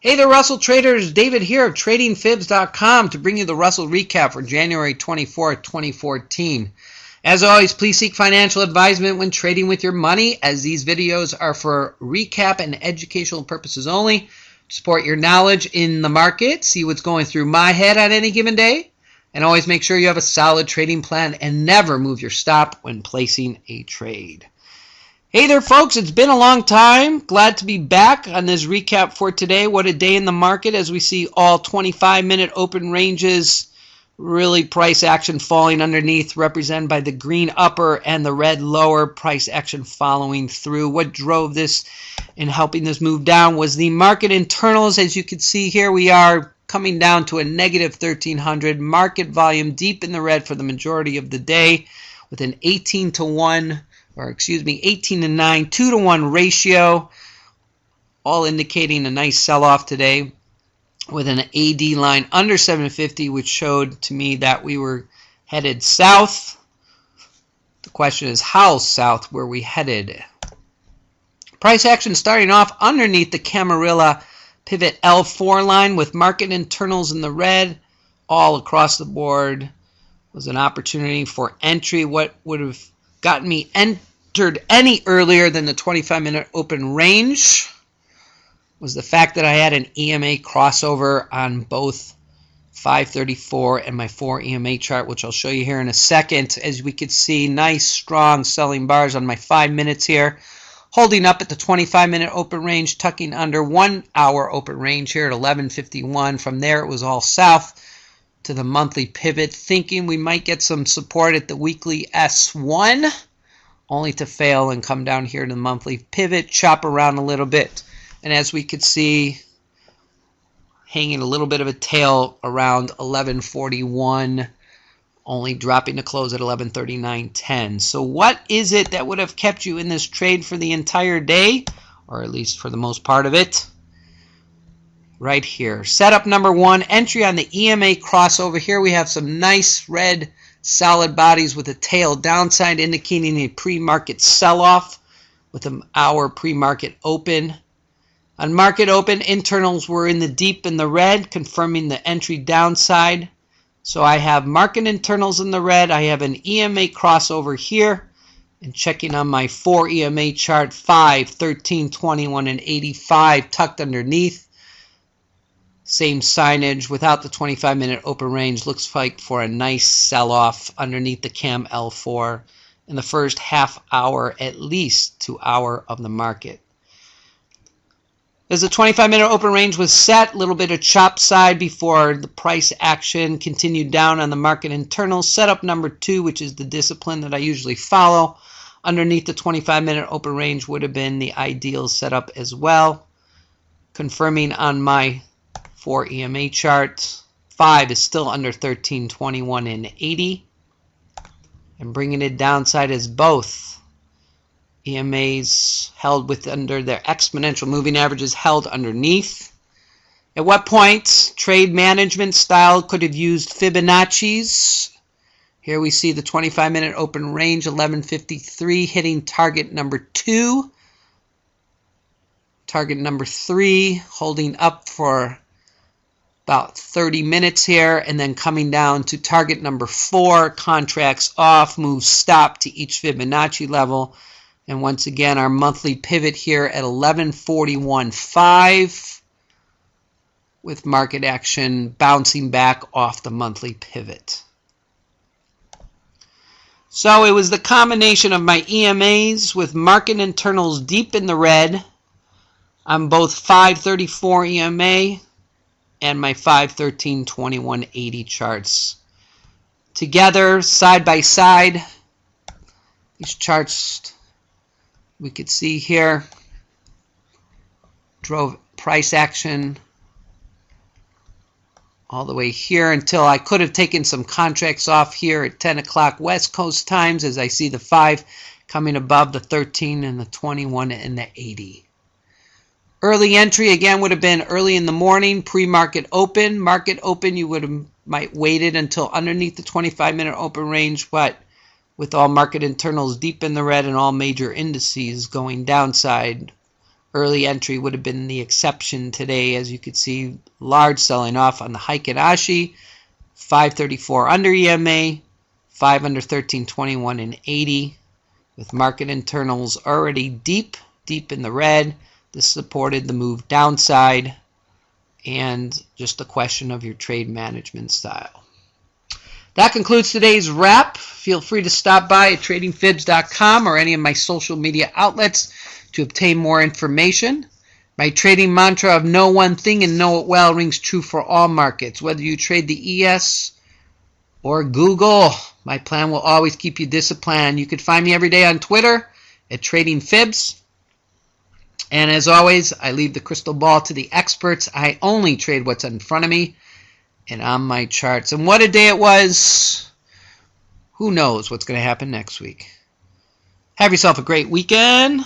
Hey there, Russell traders. David here of TradingFibs.com to bring you the Russell recap for January 24th, 2014. As always, please seek financial advisement when trading with your money, as these videos are for recap and educational purposes only. Support your knowledge in the market, see what's going through my head on any given day, and always make sure you have a solid trading plan and never move your stop when placing a trade. Hey there, folks. It's been a long time. Glad to be back on this recap for today. What a day in the market as we see all 25-minute open ranges, really price action falling underneath, represented by the green upper and the red lower, price action following through. What drove this and helping this move down was the market internals. As you can see here, we are coming down to a negative 1300. Market volume deep in the red for the majority of the day with an 18 to 9, 2-to-1 ratio, all indicating a nice sell-off today with an AD line under 750, which showed to me that we were headed south. The question is, how south were we headed? Price action starting off underneath the Camarilla pivot L4 line with market internals in the red all across the board. Was an opportunity for entry. What would have gotten me entered any earlier than the 25-minute open range was the fact that I had an EMA crossover on both 534 and my 4 EMA chart, which I'll show you here in a second. As we could see, nice strong selling bars on my 5 minutes here, holding up at the 25-minute open range, tucking under 1 hour open range here at 1151. From there it was all south to the monthly pivot, thinking we might get some support at the weekly S1, only to fail and come down here to the monthly pivot, chop around a little bit. And as we could see, hanging a little bit of a tail around 1141, only dropping to close at 1139.10. So what is it that would have kept you in this trade for the entire day, or at least for the most part of it? Right here. Setup number 1, entry on the EMA crossover. Here we have some nice red solid bodies with a tail downside, indicating a pre-market sell-off with an hour pre-market open. On market open, internals were in the deep in the red, confirming the entry downside. So I have market internals in the red. I have an EMA crossover here. And checking on my 4 EMA chart, 5, 13, 21, and 85 tucked underneath. Same signage without the 25-minute open range. Looks like for a nice sell-off underneath the Cam L4 in the first half hour, at least to hour of the market. As the 25-minute open range was set, a little bit of chop side before the price action continued down on the market internals. Setup number 2, which is the discipline that I usually follow, underneath the 25-minute open range would have been the ideal setup as well. Confirming on my 4 EMA chart, 5 is still under 13, 21, and 80. And bringing it downside as both EMAs held with under their exponential moving averages held underneath. At what point trade management style could have used Fibonacci's? Here we see the 25-minute open range, 1153, hitting target number 2. Target number 3 holding up for about 30 minutes here, and then coming down to target number 4, contracts off, moves stop to each Fibonacci level. And once again, our monthly pivot here at 1141.5 with market action bouncing back off the monthly pivot. So it was the combination of my EMAs with market internals deep in the red on both 534 EMA and my 513, 21, 80 charts. Together, side by side, these charts we could see here drove price action all the way here until I could have taken some contracts off here at 10 o'clock West Coast times, as I see the 5 coming above the 13 and the 21 and the 80. Early entry again would have been early in the morning, pre-market open. Market open, you might waited until underneath the 25-minute open range, but with all market internals deep in the red and all major indices going downside, Early entry would have been the exception today. As you could see, large selling off on the Heiken Ashi, 534 under EMA, 5 under 1321 and 80, with market internals already deep in the red. This supported the move downside, and just a question of your trade management style. That concludes today's wrap. Feel free to stop by at tradingfibs.com or any of my social media outlets to obtain more information. My trading mantra of know one thing and know it well rings true for all markets. Whether you trade the ES or Google, my plan will always keep you disciplined. You can find me every day on Twitter at Trading Fibs. And as always, I leave the crystal ball to the experts. I only trade what's in front of me and on my charts. And what a day it was. Who knows what's going to happen next week. Have yourself a great weekend.